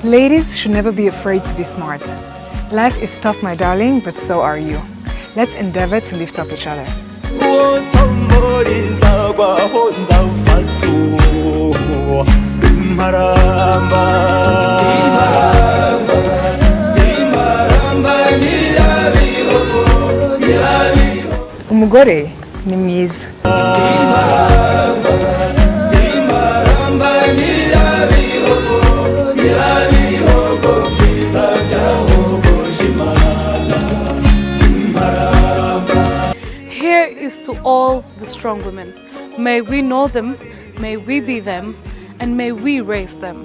Ladies should never be afraid to be smart. Life is tough, my darling, but so are you. Let's endeavor to lift up each other. Umugore ni mwiza. Here is to all the strong women. May we know them, may we be them, and may we raise them.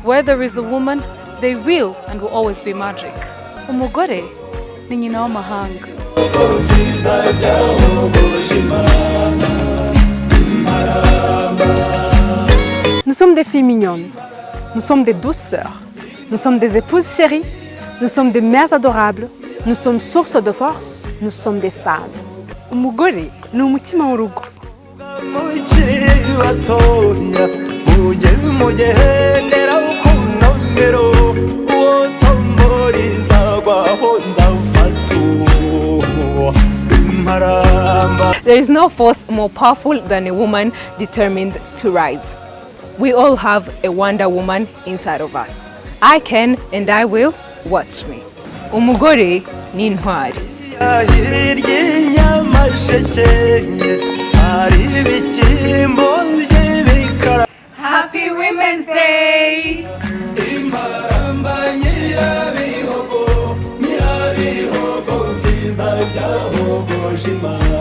Where there is a woman, they will and will always be magic. Umugore ni nyina w'amahanga. Nous sommes des filles mignonnes, nous sommes des douces sœurs, nous sommes des épouses chéries, nous sommes des mères adorables, nous sommes source de force, nous sommes des femmes. Umugore ni umutima w'urugo. There is no force more powerful than a woman determined to rise. We all have a Wonder Woman inside of us. I can and I will. Watch me. Umugore ni intwari. Happy Women's Day! Nyirabihogo byiza byahogoje Imana.